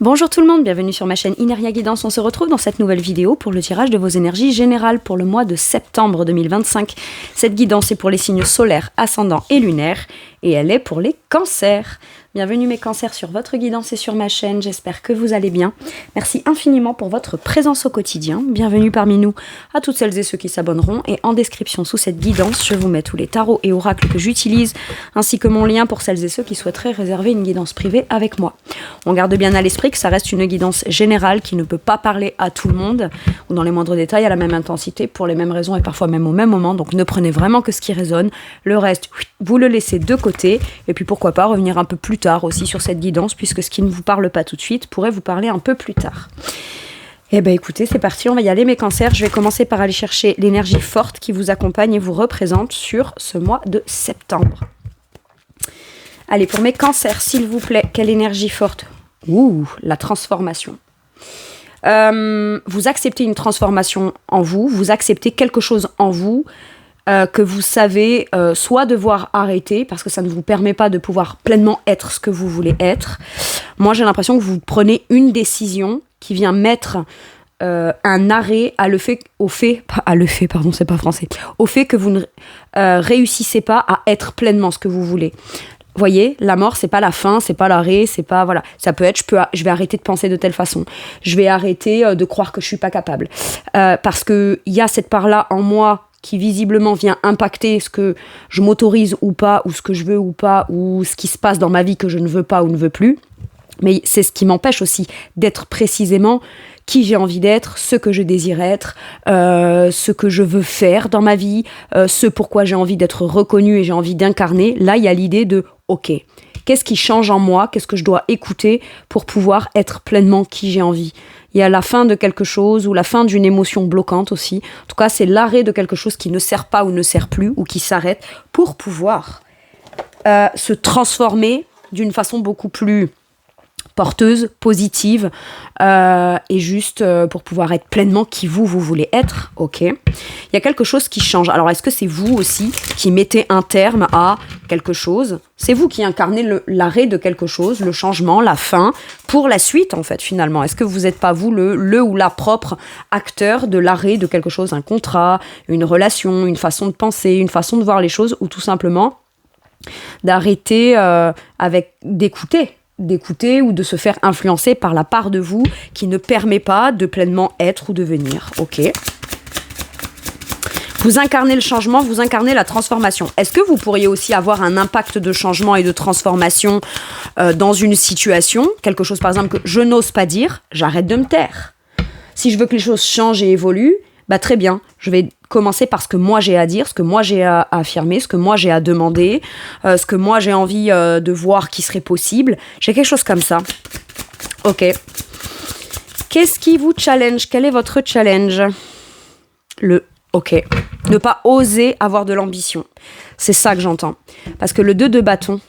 Bonjour tout le monde, bienvenue sur ma chaîne Ineria Guidance. On se retrouve dans cette nouvelle vidéo pour le tirage de vos énergies générales pour le mois de septembre 2025. Cette guidance est pour les signes solaires, ascendants et lunaires et elle est pour les cancers. Bienvenue mes cancers sur votre guidance et sur ma chaîne, j'espère que vous allez bien. Merci infiniment pour votre présence au quotidien. Bienvenue parmi nous à toutes celles et ceux qui s'abonneront. Et en description sous cette guidance, je vous mets tous les tarots et oracles que j'utilise, ainsi que mon lien pour celles et ceux qui souhaiteraient réserver une guidance privée avec moi. On garde bien à l'esprit que ça reste une guidance générale qui ne peut pas parler à tout le monde, ou dans les moindres détails à la même intensité, pour les mêmes raisons et parfois même au même moment. Donc ne prenez vraiment que ce qui résonne. Le reste, vous le laissez de côté. Et puis pourquoi pas revenir un peu plus tard aussi sur cette guidance, puisque ce qui ne vous parle pas tout de suite pourrait vous parler un peu plus tard. Eh bien écoutez, c'est parti, on va y aller mes cancers. Je vais commencer par aller chercher l'énergie forte qui vous accompagne et vous représente sur ce mois de septembre. Allez, pour mes cancers, s'il vous plaît, quelle énergie forte? Ouh, la transformation. Vous acceptez une transformation en vous, vous acceptez quelque chose en vous que vous savez soit devoir arrêter parce que ça ne vous permet pas de pouvoir pleinement être ce que vous voulez être. Moi, j'ai l'impression que vous prenez une décision qui vient mettre un arrêt au fait que vous ne réussissez pas à être pleinement ce que vous voulez. Voyez, la mort, c'est pas la fin, c'est pas l'arrêt, c'est pas, voilà. Ça peut être, je vais arrêter de penser de telle façon. Je vais arrêter de croire que je suis pas capable. Parce que il y a cette part-là en moi qui visiblement vient impacter ce que je m'autorise ou pas, ou ce que je veux ou pas, ou ce qui se passe dans ma vie que je ne veux pas ou ne veux plus. Mais c'est ce qui m'empêche aussi d'être précisément qui j'ai envie d'être, ce que je désire être, ce que je veux faire dans ma vie, ce pourquoi j'ai envie d'être reconnue et j'ai envie d'incarner. Là, il y a l'idée de « ok, qu'est-ce qui change en moi? Qu'est-ce que je dois écouter pour pouvoir être pleinement qui j'ai envie ?» Il y a la fin de quelque chose ou la fin d'une émotion bloquante aussi. En tout cas, c'est l'arrêt de quelque chose qui ne sert pas ou ne sert plus ou qui s'arrête pour pouvoir se transformer d'une façon beaucoup plus porteuse, positive et juste pour pouvoir être pleinement qui vous voulez être, ok. Il y a quelque chose qui change. Alors, est-ce que c'est vous aussi qui mettez un terme à quelque chose? C'est vous qui incarnez l'arrêt de quelque chose, le changement, la fin, pour la suite, en fait, finalement. Est-ce que vous n'êtes pas, vous, le ou la propre acteur de l'arrêt de quelque chose, un contrat, une relation, une façon de penser, une façon de voir les choses, ou tout simplement d'arrêter d'écouter ou de se faire influencer par la part de vous qui ne permet pas de pleinement être ou devenir. Ok. Vous incarnez le changement, vous incarnez la transformation. Est-ce que vous pourriez aussi avoir un impact de changement et de transformation dans une situation? Quelque chose, par exemple, que je n'ose pas dire, j'arrête de me taire. Si je veux que les choses changent et évoluent, bah très bien, je vais commencer par ce que moi j'ai à dire, ce que moi j'ai à affirmer, ce que moi j'ai à demander, ce que moi j'ai envie de voir qui serait possible. J'ai quelque chose comme ça. Ok. Qu'est-ce qui vous challenge? Quel est votre challenge? Ok. Ne pas oser avoir de l'ambition. C'est ça que j'entends. Parce que le 2 de bâton,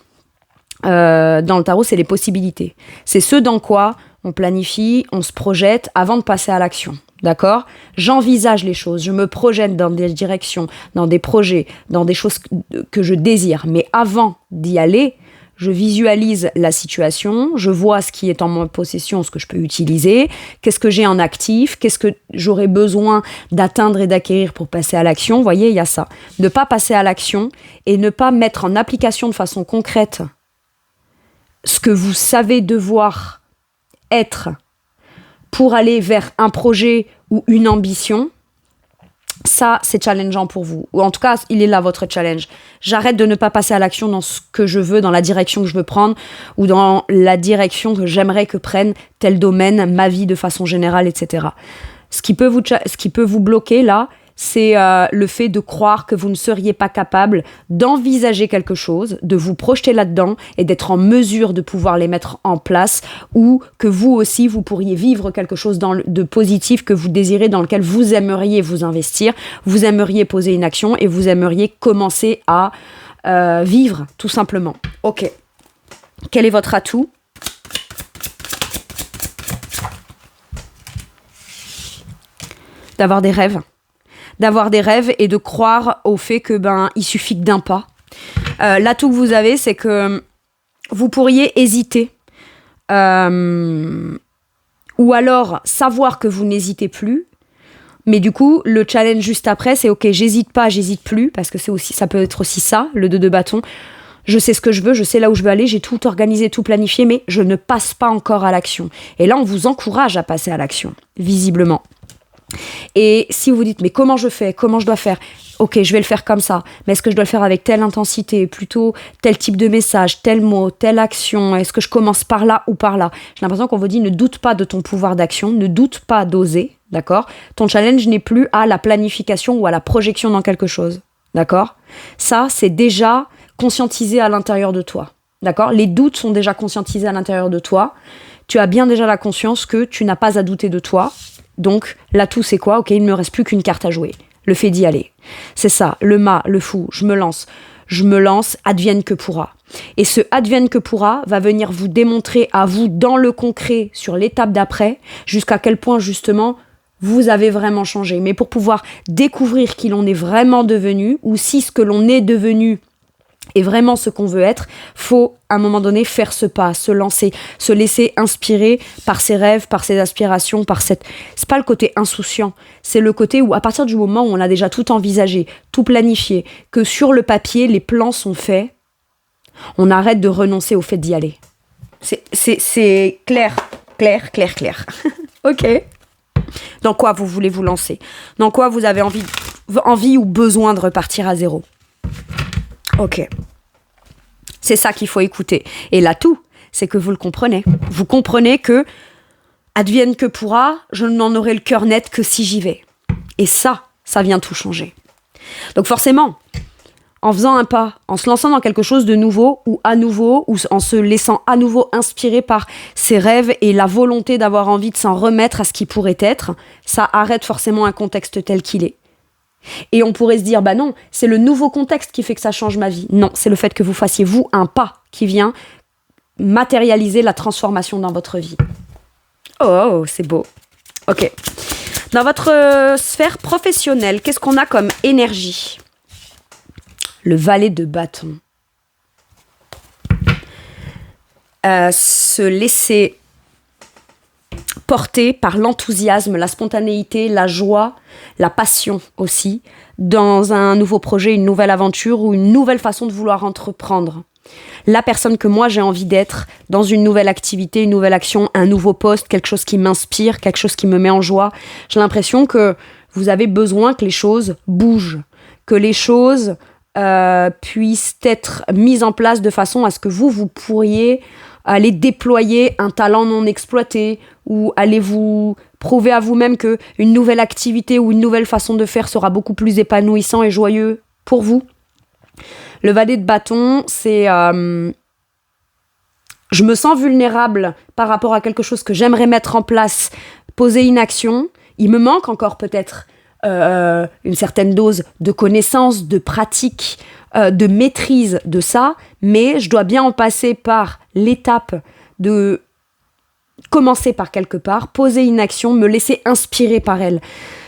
dans le tarot, c'est les possibilités. C'est ce dans quoi on planifie, on se projette avant de passer à l'action. D'accord? J'envisage les choses, je me projette dans des directions, dans des projets, dans des choses que je désire. Mais avant d'y aller, je visualise la situation, je vois ce qui est en ma possession, ce que je peux utiliser, qu'est-ce que j'ai en actif, qu'est-ce que j'aurais besoin d'atteindre et d'acquérir pour passer à l'action. Vous voyez, il y a ça. Ne pas passer à l'action et ne pas mettre en application de façon concrète ce que vous savez devoir être pour aller vers un projet ou une ambition, ça, c'est challengeant pour vous. Ou en tout cas, il est là, votre challenge. J'arrête de ne pas passer à l'action dans ce que je veux, dans la direction que je veux prendre, ou dans la direction que j'aimerais que prenne tel domaine, ma vie de façon générale, etc. Ce qui peut vous bloquer, là, c'est le fait de croire que vous ne seriez pas capable d'envisager quelque chose, de vous projeter là-dedans et d'être en mesure de pouvoir les mettre en place, ou que vous aussi, vous pourriez vivre quelque chose de positif que vous désirez, dans lequel vous aimeriez vous investir, vous aimeriez poser une action et vous aimeriez commencer à vivre, tout simplement. Ok. Quel est votre atout ? D'avoir des rêves. D'avoir des rêves et de croire au fait que il suffit d'un pas. L'atout que vous avez, c'est que vous pourriez hésiter Ou alors savoir que vous n'hésitez plus. Mais du coup, le challenge juste après, c'est ok, j'hésite pas, j'hésite plus, parce que ça peut être aussi ça, le 2 de bâton. Je sais ce que je veux, je sais là où je veux aller, j'ai tout organisé, tout planifié, mais je ne passe pas encore à l'action. Et là, on vous encourage à passer à l'action, visiblement. Et si vous dites, mais comment je fais, comment je dois faire? Ok, je vais le faire comme ça, mais est-ce que je dois le faire avec telle intensité, plutôt tel type de message, tel mot, telle action? Est-ce que je commence par là ou par là? J'ai l'impression qu'on vous dit, ne doute pas de ton pouvoir d'action, ne doute pas d'oser, d'accord? Ton challenge n'est plus à la planification ou à la projection dans quelque chose, d'accord? Ça, c'est déjà conscientisé à l'intérieur de toi, d'accord? Les doutes sont déjà conscientisés à l'intérieur de toi. Tu as bien déjà la conscience que tu n'as pas à douter de toi. Donc, l'atout, c'est quoi? Ok, il ne me reste plus qu'une carte à jouer. Le fait d'y aller. C'est ça, le fou, je me lance. Je me lance, advienne que pourra. Et ce advienne que pourra va venir vous démontrer à vous, dans le concret, sur l'étape d'après, jusqu'à quel point, justement, vous avez vraiment changé. Mais pour pouvoir découvrir qui l'on est vraiment devenu, ou si ce que l'on est devenu et vraiment ce qu'on veut être, faut à un moment donné faire ce pas, se lancer, se laisser inspirer par ses rêves, par ses aspirations, c'est pas le côté insouciant, c'est le côté où à partir du moment où on a déjà tout envisagé, tout planifié, que sur le papier les plans sont faits, on arrête de renoncer au fait d'y aller. C'est clair. Ok. Dans quoi vous voulez vous lancer? Dans quoi vous avez envie ou besoin de repartir à zéro? Ok. C'est ça qu'il faut écouter. Et l'atout, c'est que vous le comprenez. Vous comprenez que, advienne que pourra, je n'en aurai le cœur net que si j'y vais. Et ça vient tout changer. Donc forcément, en faisant un pas, en se lançant dans quelque chose de nouveau, ou en se laissant à nouveau inspirer par ses rêves et la volonté d'avoir envie de s'en remettre à ce qui pourrait être, ça arrête forcément un contexte tel qu'il est. Et on pourrait se dire, bah non, c'est le nouveau contexte qui fait que ça change ma vie. Non, c'est le fait que vous fassiez, vous, un pas qui vient matérialiser la transformation dans votre vie. Oh, c'est beau. Ok. Dans votre sphère professionnelle, qu'est-ce qu'on a comme énergie? Le valet de bâton. Se laisser porté par l'enthousiasme, la spontanéité, la joie, la passion aussi, dans un nouveau projet, une nouvelle aventure ou une nouvelle façon de vouloir entreprendre. La personne que moi j'ai envie d'être dans une nouvelle activité, une nouvelle action, un nouveau poste, quelque chose qui m'inspire, quelque chose qui me met en joie. J'ai l'impression que vous avez besoin que les choses bougent, que les choses puissent être mises en place de façon à ce que vous pourriez aller déployer un talent non exploité ou aller vous prouver à vous-même qu'une nouvelle activité ou une nouvelle façon de faire sera beaucoup plus épanouissant et joyeux pour vous. Le valet de bâton, c'est je me sens vulnérable par rapport à quelque chose que j'aimerais mettre en place, poser une action. Il me manque encore peut-être une certaine dose de connaissance, de pratique, de maîtrise de ça, mais je dois bien en passer par l'étape de commencer par quelque part, poser une action, me laisser inspirer par elle.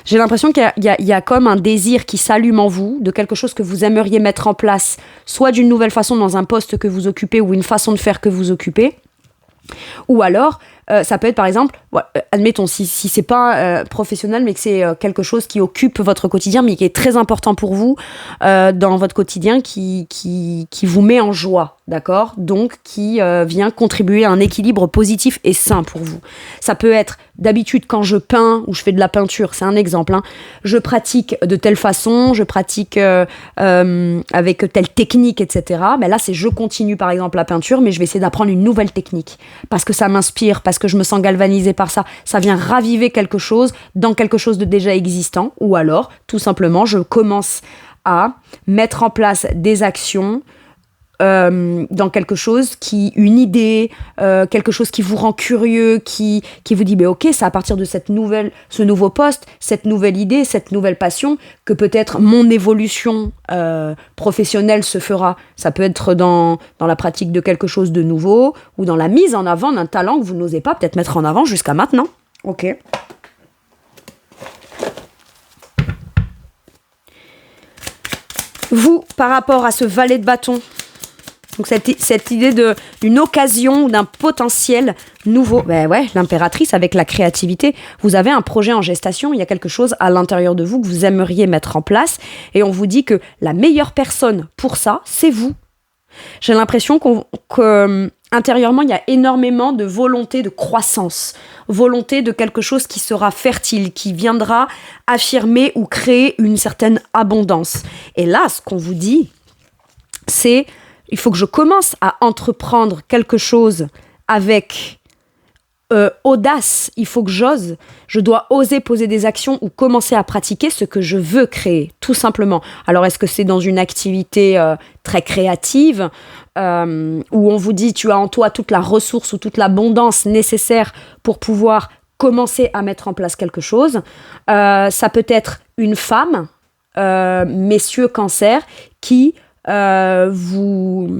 J'ai l'impression qu'il y a comme un désir qui s'allume en vous, de quelque chose que vous aimeriez mettre en place, soit d'une nouvelle façon dans un poste que vous occupez ou une façon de faire que vous occupez, ou alors ça peut être par exemple, admettons si c'est pas professionnel mais que c'est quelque chose qui occupe votre quotidien mais qui est très important pour vous dans votre quotidien qui vous met en joie, d'accord? Donc qui vient contribuer à un équilibre positif et sain pour vous. Ça peut être d'habitude quand je peins ou je fais de la peinture, c'est un exemple, hein, je pratique de telle façon, je pratique avec telle technique, etc. Mais là c'est je continue par exemple la peinture mais je vais essayer d'apprendre une nouvelle technique parce que ça m'inspire, parce que je me sens galvanisée par ça, ça vient raviver quelque chose dans quelque chose de déjà existant, ou alors, tout simplement, je commence à mettre en place des actions dans quelque chose une idée, quelque chose qui vous rend curieux, qui vous dit, ok, c'est à partir de ce nouveau poste, cette nouvelle idée, cette nouvelle passion, que peut-être mon évolution professionnelle se fera. Ça peut être dans la pratique de quelque chose de nouveau, ou dans la mise en avant d'un talent que vous n'osez pas peut-être mettre en avant jusqu'à maintenant. Ok. Vous, par rapport à ce valet de bâton, Donc cette idée d'une occasion, d'un potentiel nouveau. Ben ouais, l'impératrice avec la créativité. Vous avez un projet en gestation, il y a quelque chose à l'intérieur de vous que vous aimeriez mettre en place. Et on vous dit que la meilleure personne pour ça, c'est vous. J'ai l'impression qu'intérieurement, il y a énormément de volonté de croissance. Volonté de quelque chose qui sera fertile, qui viendra affirmer ou créer une certaine abondance. Et là, ce qu'on vous dit, c'est... Il faut que je commence à entreprendre quelque chose avec audace. Il faut que j'ose. Je dois oser poser des actions ou commencer à pratiquer ce que je veux créer, tout simplement. Alors, est-ce que c'est dans une activité très créative où on vous dit tu as en toi toute la ressource ou toute l'abondance nécessaire pour pouvoir commencer à mettre en place quelque chose. Ça peut être une femme, messieurs Cancer, qui... vous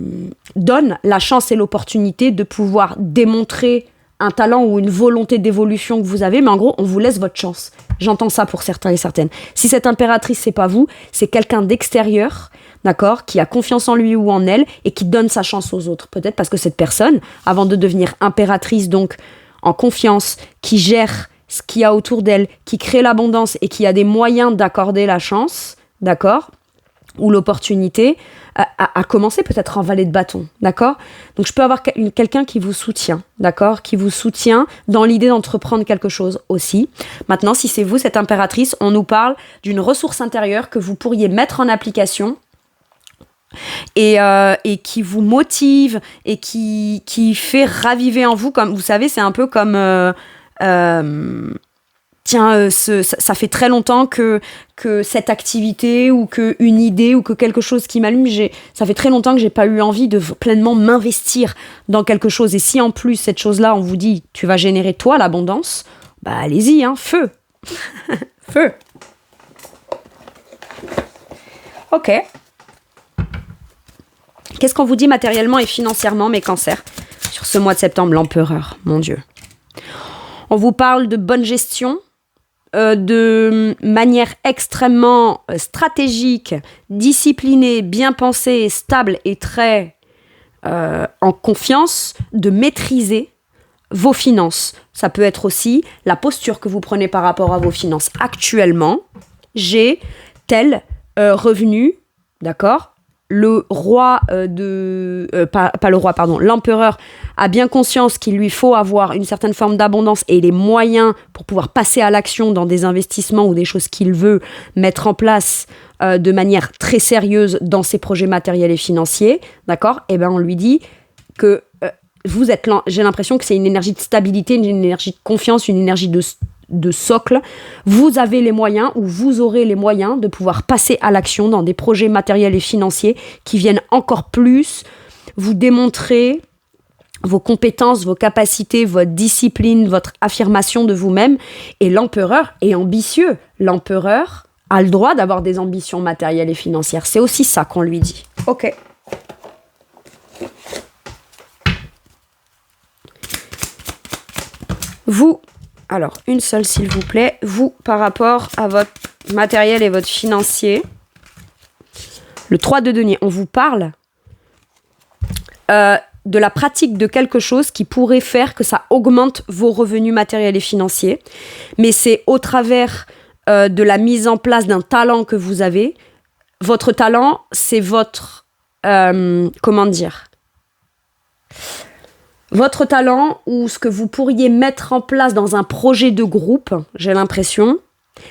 donne la chance et l'opportunité de pouvoir démontrer un talent ou une volonté d'évolution que vous avez, mais en gros, on vous laisse votre chance. J'entends ça pour certains et certaines. Si cette impératrice, c'est pas vous, c'est quelqu'un d'extérieur, d'accord, qui a confiance en lui ou en elle et qui donne sa chance aux autres. Peut-être parce que cette personne, avant de devenir impératrice, donc en confiance, qui gère ce qu'il y a autour d'elle, qui crée l'abondance et qui a des moyens d'accorder la chance, d'accord, ou l'opportunité, à commencer peut-être en valet de bâton, d'accord ? Donc je peux avoir quelqu'un qui vous soutient, d'accord ? Qui vous soutient dans l'idée d'entreprendre quelque chose aussi. Maintenant, si c'est vous, cette impératrice, on nous parle d'une ressource intérieure que vous pourriez mettre en application et qui vous motive et qui fait raviver en vous, comme vous savez, c'est un peu comme... ça fait très longtemps que cette activité ou qu'une idée ou que quelque chose qui m'allume, ça fait très longtemps que j'ai pas eu envie de pleinement m'investir dans quelque chose. Et si en plus cette chose-là, on vous dit, tu vas générer toi l'abondance, bah allez-y, hein, feu. Feu. Ok. Qu'est-ce qu'on vous dit matériellement et financièrement, mes cancers, sur ce mois de septembre, l'empereur, mon Dieu. On vous parle de bonne gestion, de manière extrêmement stratégique, disciplinée, bien pensée, stable et très en confiance, de maîtriser vos finances. Ça peut être aussi la posture que vous prenez par rapport à vos finances. Actuellement, j'ai tel revenu, d'accord ? Le roi l'empereur a bien conscience qu'il lui faut avoir une certaine forme d'abondance et les moyens pour pouvoir passer à l'action dans des investissements ou des choses qu'il veut mettre en place de manière très sérieuse dans ses projets matériels et financiers, d'accord ? Et ben on lui dit que vous êtes là, j'ai l'impression que c'est une énergie de stabilité, une énergie de confiance, une énergie de socle. Vous avez les moyens ou vous aurez les moyens de pouvoir passer à l'action dans des projets matériels et financiers qui viennent encore plus vous démontrer vos compétences, vos capacités, votre discipline, votre affirmation de vous-même. Et l'empereur est ambitieux. L'empereur a le droit d'avoir des ambitions matérielles et financières. C'est aussi ça qu'on lui dit. Ok. Vous, alors une seule s'il vous plaît, vous par rapport à votre matériel et votre financier, le 3 de denier, on vous parle de la pratique de quelque chose qui pourrait faire que ça augmente vos revenus matériels et financiers, mais c'est au travers de la mise en place d'un talent que vous avez. Votre talent, c'est votre... Votre talent ou ce que vous pourriez mettre en place dans un projet de groupe, j'ai l'impression,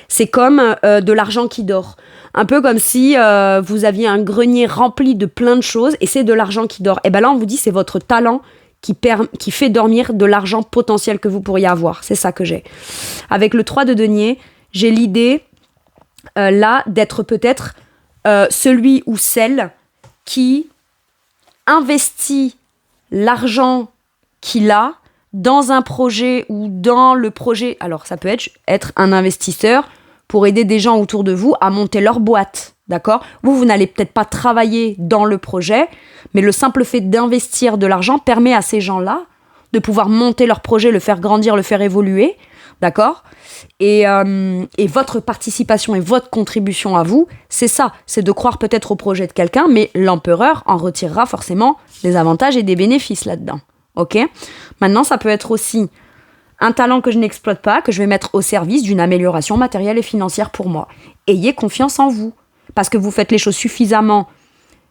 c'est comme de l'argent qui dort. Un peu comme si vous aviez un grenier rempli de plein de choses et c'est de l'argent qui dort. Et bien là, on vous dit c'est votre talent qui fait dormir de l'argent potentiel que vous pourriez avoir. C'est ça que j'ai. Avec le 3 de denier, j'ai l'idée là d'être peut-être celui ou celle qui investit l'argent qu'il a dans un projet ou dans le projet. Alors, ça peut être un investisseur pour aider des gens autour de vous à monter leur boîte, d'accord ? Vous n'allez peut-être pas travailler dans le projet, mais le simple fait d'investir de l'argent permet à ces gens-là de pouvoir monter leur projet, le faire grandir, le faire évoluer, d'accord ? Et votre participation et votre contribution à vous, c'est ça, c'est de croire peut-être au projet de quelqu'un, mais l'empereur en retirera forcément des avantages et des bénéfices là-dedans, ok ? Maintenant, ça peut être aussi un talent que je n'exploite pas, que je vais mettre au service d'une amélioration matérielle et financière pour moi. Ayez confiance en vous, parce que vous faites les choses suffisamment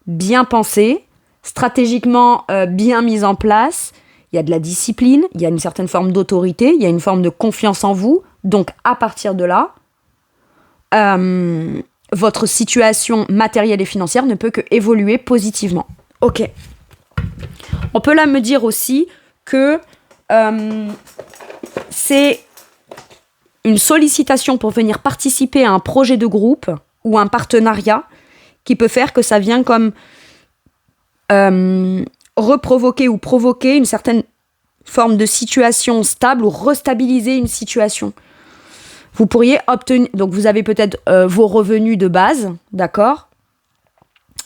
bien pensées, stratégiquement bien mises en place. Il y a de la discipline, il y a une certaine forme d'autorité, il y a une forme de confiance en vous. Donc, à partir de là, votre situation matérielle et financière ne peut que évoluer positivement. Ok. On peut là me dire aussi que c'est une sollicitation pour venir participer à un projet de groupe ou un partenariat qui peut faire que ça vient comme reprovoquer ou provoquer une certaine forme de situation stable ou restabiliser une situation. Vous pourriez obtenir... Donc, vous avez peut-être vos revenus de base, d'accord ?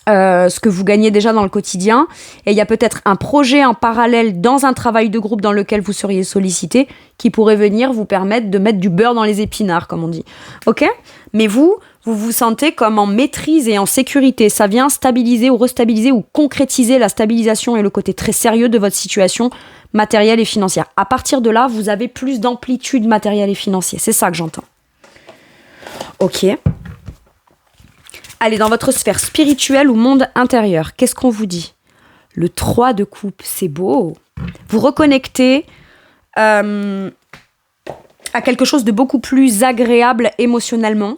Ce que vous gagnez déjà dans le quotidien. Et il y a peut-être un projet en parallèle dans un travail de groupe dans lequel vous seriez sollicité qui pourrait venir vous permettre de mettre du beurre dans les épinards, comme on dit. Ok ? Mais vous vous sentez comme en maîtrise et en sécurité. Ça vient stabiliser ou restabiliser ou concrétiser la stabilisation et le côté très sérieux de votre situation matérielle et financière. À partir de là, vous avez plus d'amplitude matérielle et financière. C'est ça que j'entends. Ok. Allez, dans votre sphère spirituelle ou monde intérieur, qu'est-ce qu'on vous dit ? Le 3 de coupe, c'est beau. Vous reconnectez à quelque chose de beaucoup plus agréable émotionnellement.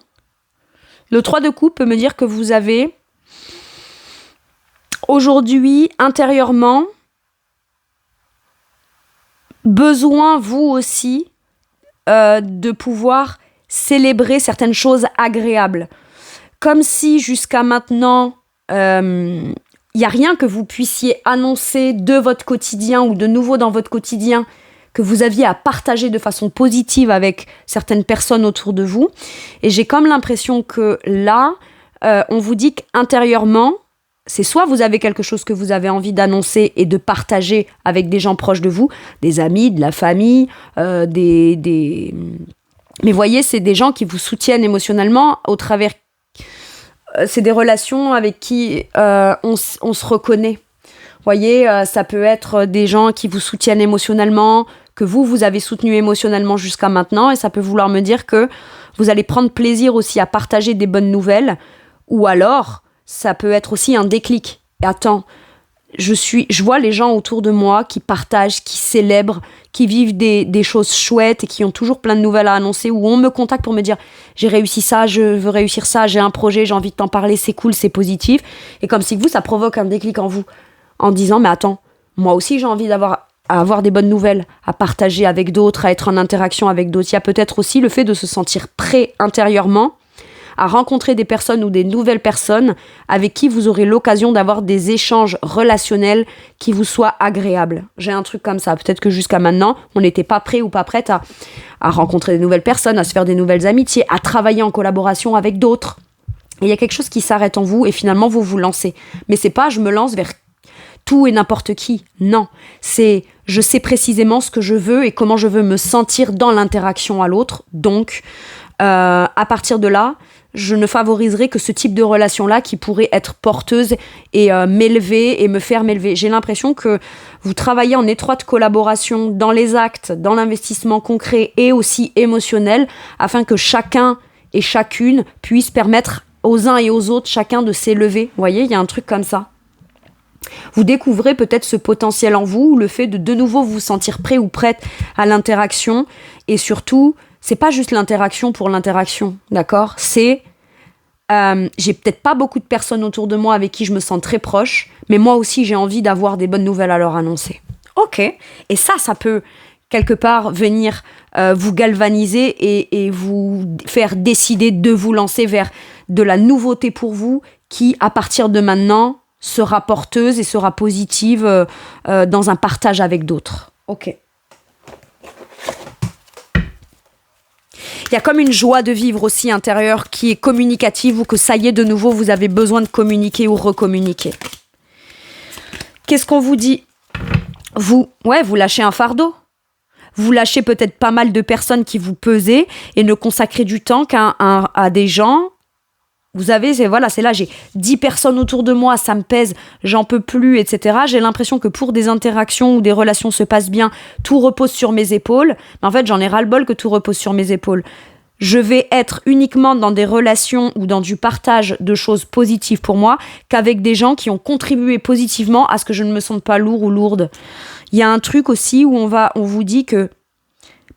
Le 3 de coupe peut me dire que vous avez aujourd'hui, intérieurement, besoin, vous aussi, de pouvoir célébrer certaines choses agréables. Comme si jusqu'à maintenant, il n'y a rien que vous puissiez annoncer de votre quotidien ou de nouveau dans votre quotidien que vous aviez à partager de façon positive avec certaines personnes autour de vous. Et j'ai comme l'impression que là, on vous dit qu'intérieurement, c'est soit vous avez quelque chose que vous avez envie d'annoncer et de partager avec des gens proches de vous, des amis, de la famille, Mais voyez, c'est des gens qui vous soutiennent émotionnellement au travers... C'est des relations avec qui on se reconnaît. Voyez, ça peut être des gens qui vous soutiennent émotionnellement, que vous avez soutenu émotionnellement jusqu'à maintenant, et ça peut vouloir me dire que vous allez prendre plaisir aussi à partager des bonnes nouvelles, ou alors, ça peut être aussi un déclic. Et attends, je vois les gens autour de moi qui partagent, qui célèbrent, qui vivent des choses chouettes et qui ont toujours plein de nouvelles à annoncer, ou on me contacte pour me dire « j'ai réussi ça, je veux réussir ça, j'ai un projet, j'ai envie de t'en parler, c'est cool, c'est positif ». Et comme si ça provoque un déclic en vous, en disant « mais attends, moi aussi j'ai envie à avoir des bonnes nouvelles, à partager avec d'autres, à être en interaction avec d'autres ». Il y a peut-être aussi le fait de se sentir prêt intérieurement à rencontrer des personnes ou des nouvelles personnes avec qui vous aurez l'occasion d'avoir des échanges relationnels qui vous soient agréables. J'ai un truc comme ça. Peut-être que jusqu'à maintenant, on n'était pas prêt ou pas prête à rencontrer des nouvelles personnes, à se faire des nouvelles amitiés, à travailler en collaboration avec d'autres. Et il y a quelque chose qui s'arrête en vous et finalement vous vous lancez. Mais c'est pas je me lance vers tout et n'importe qui. Non, c'est je sais précisément ce que je veux et comment je veux me sentir dans l'interaction à l'autre. Donc, à partir de là, je ne favoriserai que ce type de relation-là qui pourrait être porteuse et m'élever et me faire m'élever. J'ai l'impression que vous travaillez en étroite collaboration dans les actes, dans l'investissement concret et aussi émotionnel, afin que chacun et chacune puisse permettre aux uns et aux autres, chacun de s'élever. Vous voyez, il y a un truc comme ça. Vous découvrez peut-être ce potentiel en vous, le fait de nouveau vous sentir prêt ou prête à l'interaction. Et surtout, c'est pas juste l'interaction pour l'interaction, d'accord ? C'est, j'ai peut-être pas beaucoup de personnes autour de moi avec qui je me sens très proche, mais moi aussi j'ai envie d'avoir des bonnes nouvelles à leur annoncer. Ok, et ça peut quelque part venir vous galvaniser et vous faire décider de vous lancer vers de la nouveauté pour vous qui, à partir de maintenant, sera porteuse et sera positive dans un partage avec d'autres. Ok. Il y a comme une joie de vivre aussi intérieure qui est communicative ou que ça y est, de nouveau, vous avez besoin de communiquer ou recommuniquer. Qu'est-ce qu'on vous dit ? Vous lâchez un fardeau. vous lâchez peut-être pas mal de personnes qui vous pesaient et ne consacrez du temps à des gens. Vous avez, c'est là, j'ai 10 personnes autour de moi, ça me pèse, j'en peux plus, etc. J'ai l'impression que pour des interactions ou des relations se passent bien, tout repose sur mes épaules. Mais en fait, j'en ai ras-le-bol que tout repose sur mes épaules. Je vais être uniquement dans des relations ou dans du partage de choses positives pour moi qu'avec des gens qui ont contribué positivement à ce que je ne me sente pas lourd ou lourde. Il y a un truc aussi où on vous dit que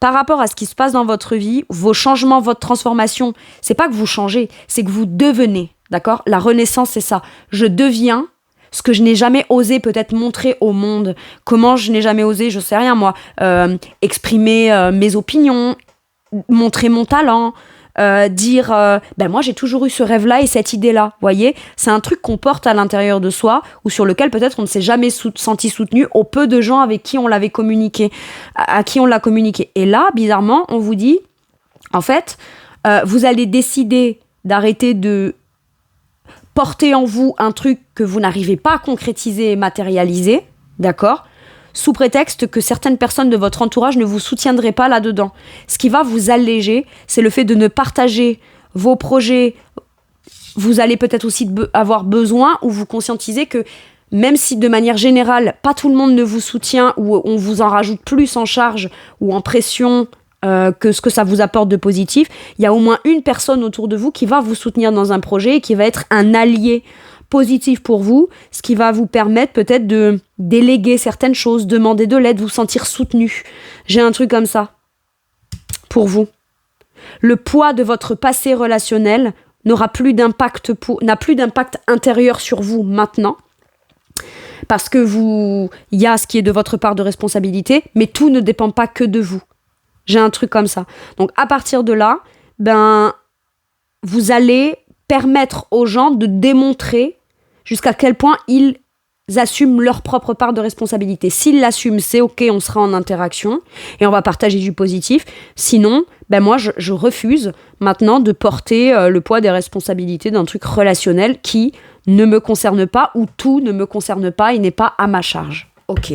par rapport à ce qui se passe dans votre vie, vos changements, votre transformation, c'est pas que vous changez, c'est que vous devenez, d'accord ? La renaissance, c'est ça. Je deviens ce que je n'ai jamais osé peut-être montrer au monde. Comment je n'ai jamais osé, je sais rien moi, exprimer mes opinions, montrer mon talent, dire moi j'ai toujours eu ce rêve-là et cette idée-là, voyez, c'est un truc qu'on porte à l'intérieur de soi ou sur lequel peut-être on ne s'est jamais senti soutenu au peu de gens avec qui on l'avait communiqué, à qui on l'a communiqué. Et là, bizarrement, on vous dit, en fait, vous allez décider d'arrêter de porter en vous un truc que vous n'arrivez pas à concrétiser et matérialiser, d'accord ? Sous prétexte que certaines personnes de votre entourage ne vous soutiendraient pas là-dedans. Ce qui va vous alléger, c'est le fait de ne partager vos projets. Vous allez peut-être aussi avoir besoin ou vous conscientiser que même si de manière générale, pas tout le monde ne vous soutient ou on vous en rajoute plus en charge ou en pression que ce que ça vous apporte de positif, il y a au moins une personne autour de vous qui va vous soutenir dans un projet et qui va être un allié positif pour vous, ce qui va vous permettre peut-être de déléguer certaines choses, demander de l'aide, vous sentir soutenu. J'ai un truc comme ça pour vous. Le poids de votre passé relationnel n'a plus d'impact intérieur sur vous maintenant, parce que il y a ce qui est de votre part de responsabilité, mais tout ne dépend pas que de vous. J'ai un truc comme ça. Donc à partir de là, vous allez permettre aux gens de démontrer jusqu'à quel point ils assument leur propre part de responsabilité. S'ils l'assument, c'est ok, on sera en interaction et on va partager du positif. Sinon, moi, je refuse maintenant de porter le poids des responsabilités d'un truc relationnel qui ne me concerne pas ou tout ne me concerne pas et n'est pas à ma charge. Ok.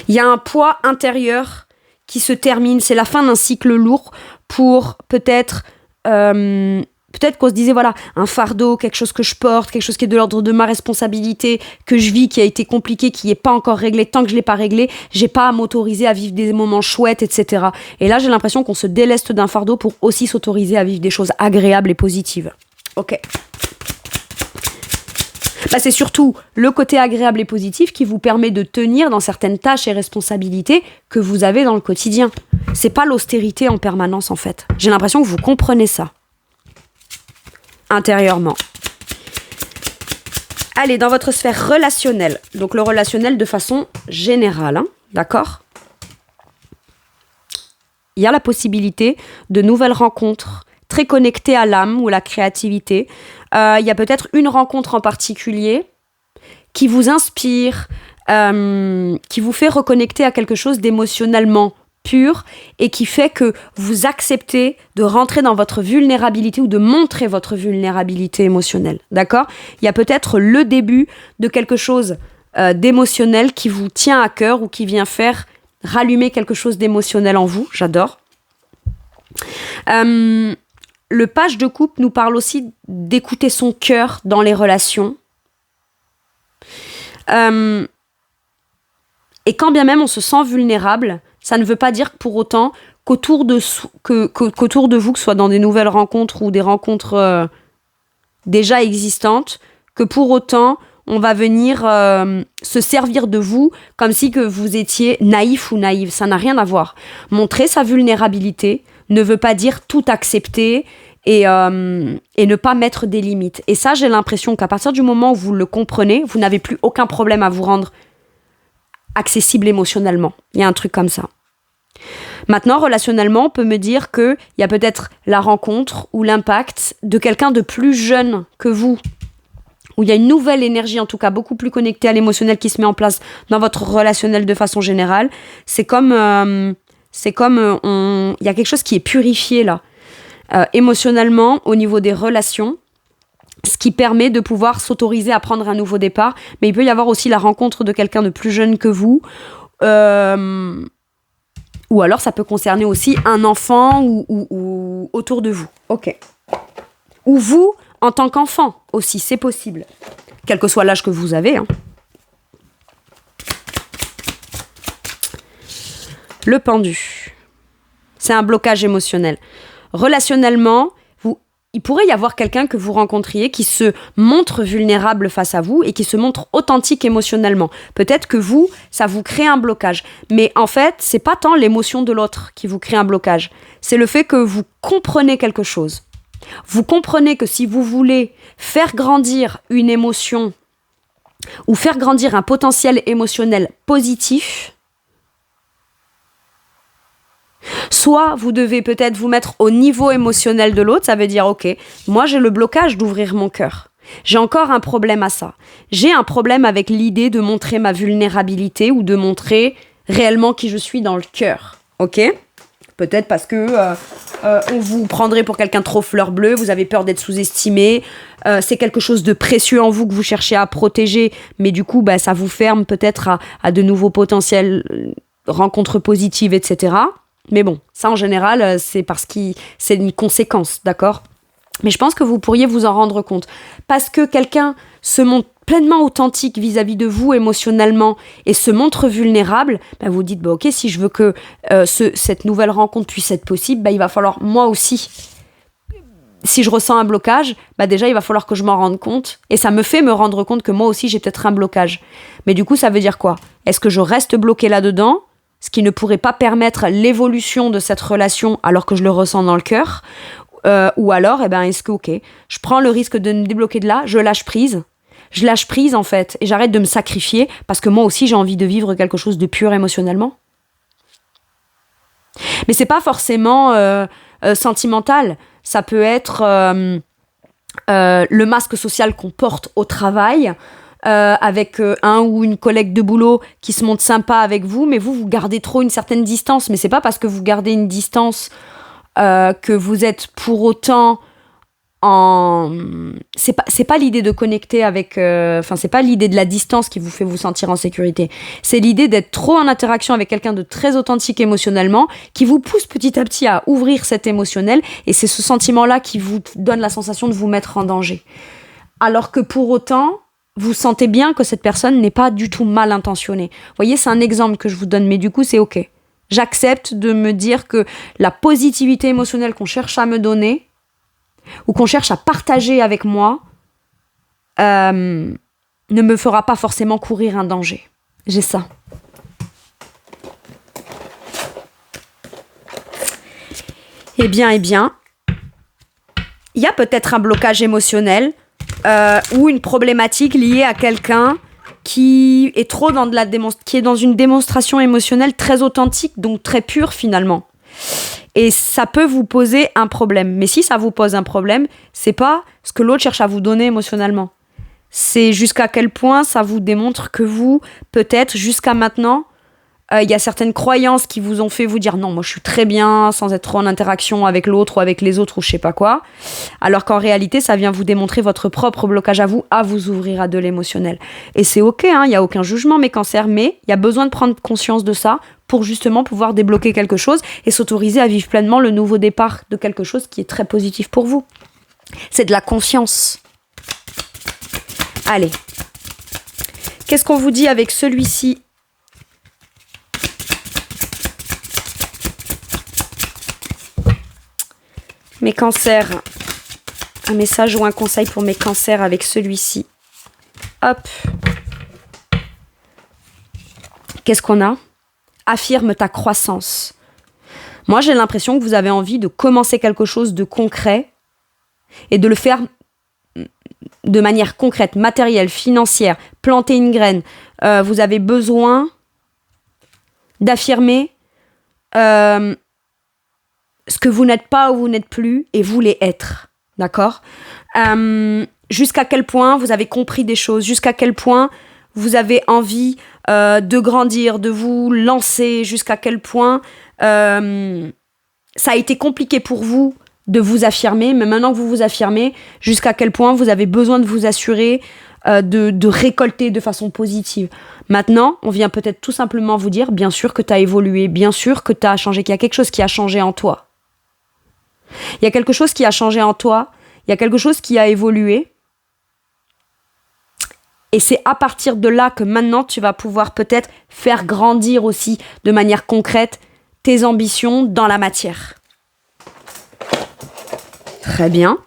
Il y a un poids intérieur qui se termine, c'est la fin d'un cycle lourd pour peut-être qu'on se disait voilà, un fardeau, quelque chose que je porte, quelque chose qui est de l'ordre de ma responsabilité, que je vis, qui a été compliqué, qui n'est pas encore réglé. Tant que je ne l'ai pas réglé, j'ai pas à m'autoriser à vivre des moments chouettes, etc. Et là, j'ai l'impression qu'on se déleste d'un fardeau pour aussi s'autoriser à vivre des choses agréables et positives. Ok. C'est surtout le côté agréable et positif qui vous permet de tenir dans certaines tâches et responsabilités que vous avez dans le quotidien. C'est pas l'austérité en permanence, en fait. J'ai l'impression que vous comprenez ça. Intérieurement. Allez, dans votre sphère relationnelle. Donc le relationnel de façon générale, d'accord ? Il y a la possibilité de nouvelles rencontres très connectées à l'âme ou à la créativité. Il y a peut-être une rencontre en particulier qui vous inspire, qui vous fait reconnecter à quelque chose d'émotionnellement pur et qui fait que vous acceptez de rentrer dans votre vulnérabilité ou de montrer votre vulnérabilité émotionnelle. D'accord ? Il y a peut-être le début de quelque chose d'émotionnel qui vous tient à cœur ou qui vient faire rallumer quelque chose d'émotionnel en vous. J'adore. Le page de coupe nous parle aussi d'écouter son cœur dans les relations. Et quand bien même on se sent vulnérable, ça ne veut pas dire pour autant qu'autour de vous, que ce soit dans des nouvelles rencontres ou des rencontres déjà existantes, que pour autant on va venir se servir de vous comme si que vous étiez naïf ou naïve. Ça n'a rien à voir. Montrer sa vulnérabilité ne veut pas dire tout accepter et ne pas mettre des limites. Et ça, j'ai l'impression qu'à partir du moment où vous le comprenez, vous n'avez plus aucun problème à vous rendre accessible émotionnellement. Il y a un truc comme ça. Maintenant, relationnellement, on peut me dire qu'il y a peut-être la rencontre ou l'impact de quelqu'un de plus jeune que vous, où il y a une nouvelle énergie, en tout cas beaucoup plus connectée à l'émotionnel qui se met en place dans votre relationnel de façon générale. C'est comme il y a quelque chose qui est purifié là. Émotionnellement, au niveau des relations, ce qui permet de pouvoir s'autoriser à prendre un nouveau départ. Mais il peut y avoir aussi la rencontre de quelqu'un de plus jeune que vous. Ou alors ça peut concerner aussi un enfant ou autour de vous. Ok. Ou vous, en tant qu'enfant aussi, c'est possible. Quel que soit l'âge que vous avez. Hein. Le pendu. C'est un blocage émotionnel. Relationnellement, il pourrait y avoir quelqu'un que vous rencontriez qui se montre vulnérable face à vous et qui se montre authentique émotionnellement. Peut-être que vous, ça vous crée un blocage. Mais en fait, c'est pas tant l'émotion de l'autre qui vous crée un blocage. C'est le fait que vous comprenez quelque chose. Vous comprenez que si vous voulez faire grandir une émotion ou faire grandir un potentiel émotionnel positif, soit vous devez peut-être vous mettre au niveau émotionnel de l'autre, ça veut dire ok, moi j'ai le blocage d'ouvrir mon cœur. J'ai encore un problème à ça. J'ai un problème avec l'idée de montrer ma vulnérabilité ou de montrer réellement qui je suis dans le cœur. Ok ? Peut-être parce que on vous prendrait pour quelqu'un trop fleur bleue, vous avez peur d'être sous-estimé, c'est quelque chose de précieux en vous que vous cherchez à protéger, mais du coup ça vous ferme peut-être à de nouveaux potentiels rencontres positives, etc. Mais bon, ça en général, c'est parce que c'est une conséquence, d'accord ? Mais je pense que vous pourriez vous en rendre compte. Parce que quelqu'un se montre pleinement authentique vis-à-vis de vous émotionnellement et se montre vulnérable, vous dites, ok, si je veux que cette nouvelle rencontre puisse être possible, il va falloir moi aussi. Si je ressens un blocage, déjà il va falloir que je m'en rende compte. Et ça me fait me rendre compte que moi aussi j'ai peut-être un blocage. Mais du coup, ça veut dire quoi ? Est-ce que je reste bloqué là-dedans ? Ce qui ne pourrait pas permettre l'évolution de cette relation alors que je le ressens dans le cœur, ou alors, est-ce que, ok, je prends le risque de me débloquer de là, je lâche prise en fait, et j'arrête de me sacrifier, parce que moi aussi j'ai envie de vivre quelque chose de pur émotionnellement. Mais c'est pas forcément sentimental, ça peut être le masque social qu'on porte au travail, avec un ou une collègue de boulot qui se montre sympa avec vous, mais vous gardez trop une certaine distance. Mais c'est pas parce que vous gardez une distance que vous êtes pour autant c'est pas l'idée de connecter avec c'est pas l'idée de la distance qui vous fait vous sentir en sécurité, c'est l'idée d'être trop en interaction avec quelqu'un de très authentique émotionnellement qui vous pousse petit à petit à ouvrir cet émotionnel, et c'est ce sentiment là qui vous donne la sensation de vous mettre en danger, alors que pour autant vous sentez bien que cette personne n'est pas du tout mal intentionnée. Vous voyez, c'est un exemple que je vous donne, mais du coup c'est ok, j'accepte de me dire que la positivité émotionnelle qu'on cherche à me donner ou qu'on cherche à partager avec moi ne me fera pas forcément courir un danger. J'ai ça. Eh bien, il y a peut-être un blocage émotionnel ou une problématique liée à quelqu'un qui est trop dans qui est dans une démonstration émotionnelle très authentique, donc très pure finalement. Et ça peut vous poser un problème. Mais si ça vous pose un problème, c'est pas ce que l'autre cherche à vous donner émotionnellement. C'est jusqu'à quel point ça vous démontre que vous, peut-être, jusqu'à maintenant, il y a certaines croyances qui vous ont fait vous dire « Non, moi je suis très bien sans être trop en interaction avec l'autre ou avec les autres ou je sais pas quoi ». Alors qu'en réalité, ça vient vous démontrer votre propre blocage à vous ouvrir à de l'émotionnel. Et c'est ok, il n'y a aucun jugement, mes cancers, mais il y a besoin de prendre conscience de ça pour justement pouvoir débloquer quelque chose et s'autoriser à vivre pleinement le nouveau départ de quelque chose qui est très positif pour vous. C'est de la conscience. Allez. Qu'est-ce qu'on vous dit avec celui-ci ? Mes cancers. Un message ou un conseil pour mes cancers avec celui-ci. Hop. Qu'est-ce qu'on a ? Affirme ta croissance. Moi, j'ai l'impression que vous avez envie de commencer quelque chose de concret et de le faire de manière concrète, matérielle, financière, planter une graine. Vous avez besoin d'affirmer ce que vous n'êtes pas ou vous n'êtes plus et vous voulez être. D'accord ? Jusqu'à quel point vous avez compris des choses, jusqu'à quel point vous avez envie de grandir, de vous lancer, jusqu'à quel point ça a été compliqué pour vous de vous affirmer, mais maintenant que vous vous affirmez, jusqu'à quel point vous avez besoin de vous assurer de récolter de façon positive. Maintenant, on vient peut-être tout simplement vous dire, bien sûr que tu as évolué, bien sûr que tu as changé, qu'il y a quelque chose qui a changé en toi. Il y a quelque chose qui a changé en toi, il y a quelque chose qui a évolué. Et c'est à partir de là que maintenant, tu vas pouvoir peut-être faire grandir aussi de manière concrète tes ambitions dans la matière. Très bien.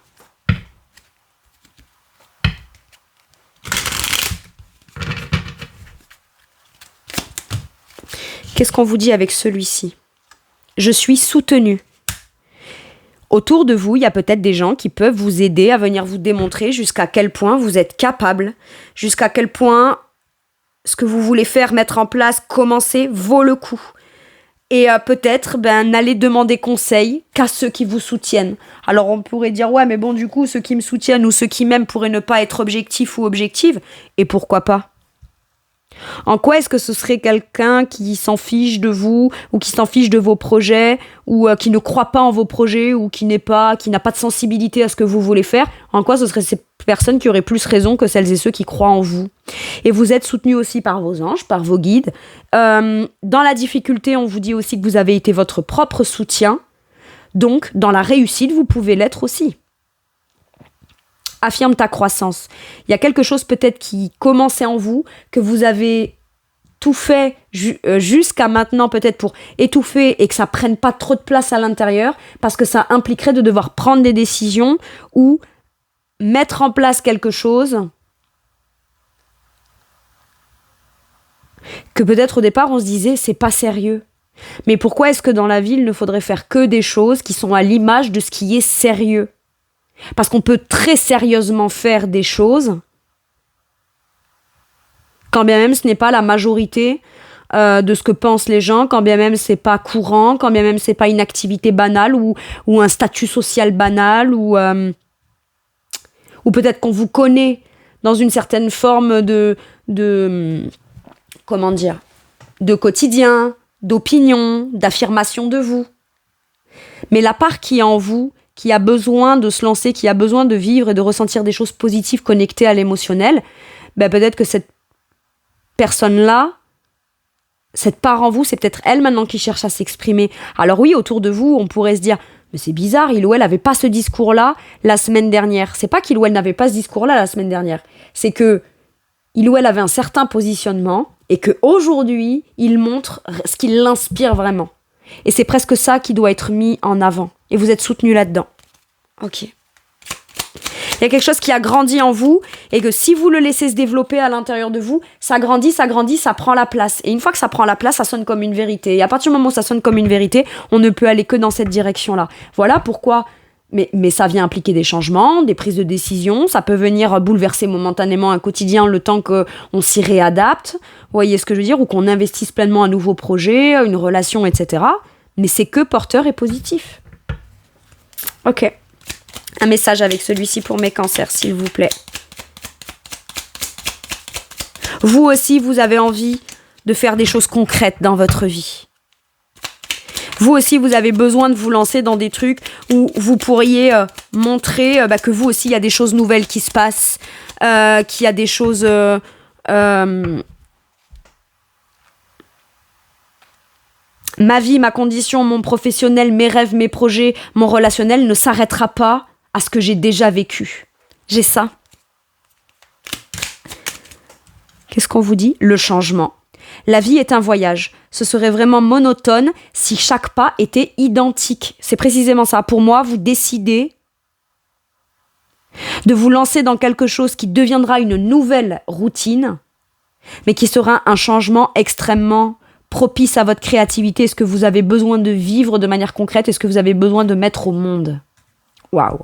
Qu'est-ce qu'on vous dit avec celui-ci ? Je suis soutenu. Autour de vous, il y a peut-être des gens qui peuvent vous aider à venir vous démontrer jusqu'à quel point vous êtes capable, jusqu'à quel point ce que vous voulez faire, mettre en place, commencer, vaut le coup. Et peut-être n'allez demander conseil qu'à ceux qui vous soutiennent. Alors on pourrait dire, ouais, mais bon, du coup, ceux qui me soutiennent ou ceux qui m'aiment pourraient ne pas être objectifs ou objectives. Et pourquoi pas ? En quoi est-ce que ce serait quelqu'un qui s'en fiche de vous ou qui s'en fiche de vos projets ou qui ne croit pas en vos projets ou qui n'a pas de sensibilité à ce que vous voulez faire? En quoi ce seraient ces personnes qui auraient plus raison que celles et ceux qui croient en vous? Et vous êtes soutenu aussi par vos anges, par vos guides. Dans la difficulté, on vous dit aussi que vous avez été votre propre soutien. Donc, dans la réussite, vous pouvez l'être aussi. Affirme ta croissance. Il y a quelque chose peut-être qui commençait en vous, que vous avez tout fait jusqu'à maintenant peut-être pour étouffer et que ça prenne pas trop de place à l'intérieur, parce que ça impliquerait de devoir prendre des décisions ou mettre en place quelque chose que peut-être au départ on se disait c'est pas sérieux. Mais pourquoi est-ce que dans la vie il ne faudrait faire que des choses qui sont à l'image de ce qui est sérieux ? Parce qu'on peut très sérieusement faire des choses, quand bien même ce n'est pas la majorité de ce que pensent les gens, quand bien même c'est pas courant, quand bien même c'est pas une activité banale ou un statut social banal ou peut-être qu'on vous connaît dans une certaine forme de comment dire, de quotidien, d'opinion, d'affirmation de vous. Mais la part qui est en vous, qui a besoin de se lancer, qui a besoin de vivre et de ressentir des choses positives connectées à l'émotionnel, peut-être que cette personne-là, cette part en vous, c'est peut-être elle maintenant qui cherche à s'exprimer. Alors oui, autour de vous, on pourrait se dire « Mais c'est bizarre, il ou elle n'avait pas ce discours-là la semaine dernière. » C'est pas qu'il ou elle n'avait pas ce discours-là la semaine dernière. C'est que il ou elle avait un certain positionnement et qu'aujourd'hui, il montre ce qui l'inspire vraiment. Et c'est presque ça qui doit être mis en avant. Et vous êtes soutenu là-dedans. Ok. Il y a quelque chose qui a grandi en vous et que si vous le laissez se développer à l'intérieur de vous, ça grandit, ça prend la place. Et une fois que ça prend la place, ça sonne comme une vérité. Et à partir du moment où ça sonne comme une vérité, on ne peut aller que dans cette direction-là. Voilà pourquoi... Mais ça vient impliquer des changements, des prises de décision. Ça peut venir bouleverser momentanément un quotidien le temps qu'on s'y réadapte. Vous voyez ce que je veux dire? Ou qu'on investisse pleinement un nouveau projet, une relation, etc. Mais c'est que porteur et positif. Ok. Un message avec celui-ci pour mes cancers, s'il vous plaît. Vous aussi, vous avez envie de faire des choses concrètes dans votre vie. Vous aussi, vous avez besoin de vous lancer dans des trucs où vous pourriez montrer que vous aussi, il y a des choses nouvelles qui se passent, qu'il y a des choses... ma vie, ma condition, mon professionnel, mes rêves, mes projets, mon relationnel ne s'arrêtera pas à ce que j'ai déjà vécu. J'ai ça. Qu'est-ce qu'on vous dit ? Le changement. La vie est un voyage. Ce serait vraiment monotone si chaque pas était identique. C'est précisément ça. Pour moi, vous décidez de vous lancer dans quelque chose qui deviendra une nouvelle routine, mais qui sera un changement extrêmement propice à votre créativité. Est-ce que vous avez besoin de vivre de manière concrète? Est-ce que vous avez besoin de mettre au monde? Waouh!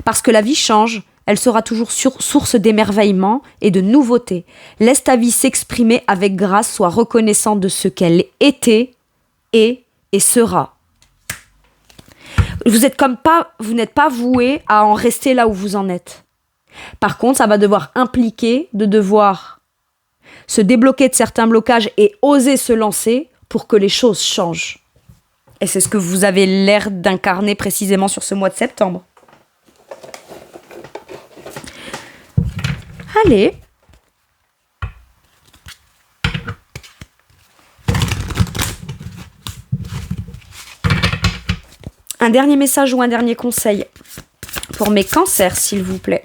Parce que la vie change, elle sera toujours source d'émerveillement et de nouveautés. Laisse ta vie s'exprimer avec grâce, sois reconnaissant de ce qu'elle était, est et sera. Vous n'êtes pas voué à en rester là où vous en êtes. Par contre, ça va devoir impliquer de devoir se débloquer de certains blocages et oser se lancer pour que les choses changent. Et c'est ce que vous avez l'air d'incarner précisément sur ce mois de septembre. Allez. Un dernier message ou un dernier conseil pour mes cancers, s'il vous plaît.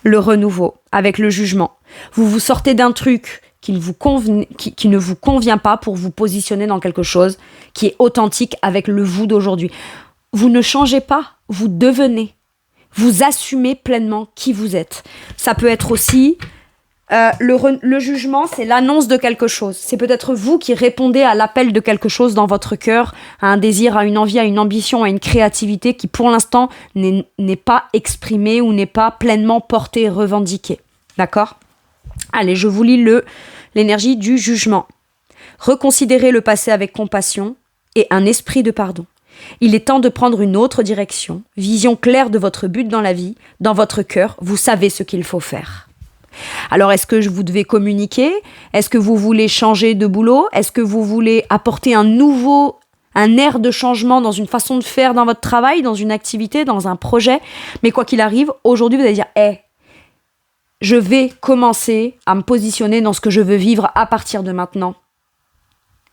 Le renouveau, avec le jugement. Vous vous sortez d'un truc qui ne vous convient pas pour vous positionner dans quelque chose qui est authentique avec le vous d'aujourd'hui. Vous ne changez pas, vous devenez. Vous assumez pleinement qui vous êtes. Ça peut être aussi le jugement, c'est l'annonce de quelque chose. C'est peut-être vous qui répondez à l'appel de quelque chose dans votre cœur, à un désir, à une envie, à une ambition, à une créativité qui pour l'instant n'est pas exprimée ou n'est pas pleinement portée et revendiquée. D'accord ? Allez, je vous lis l'énergie du jugement. Reconsidérez le passé avec compassion et un esprit de pardon. Il est temps de prendre une autre direction, vision claire de votre but dans la vie, dans votre cœur, vous savez ce qu'il faut faire. Alors, est-ce que vous devez communiquer ? Est-ce que vous voulez changer de boulot ? Est-ce que vous voulez apporter un air de changement dans une façon de faire dans votre travail, dans une activité, dans un projet ? Mais quoi qu'il arrive, aujourd'hui, vous allez dire « je vais commencer à me positionner dans ce que je veux vivre à partir de maintenant. »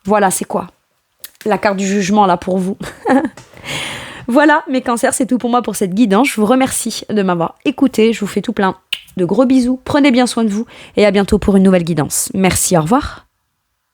Voilà, c'est quoi ? La carte du jugement, là, pour vous. Voilà, mes cancers, c'est tout pour moi pour cette guidance. Je vous remercie de m'avoir écouté. Je vous fais tout plein de gros bisous. Prenez bien soin de vous et à bientôt pour une nouvelle guidance. Merci, au revoir.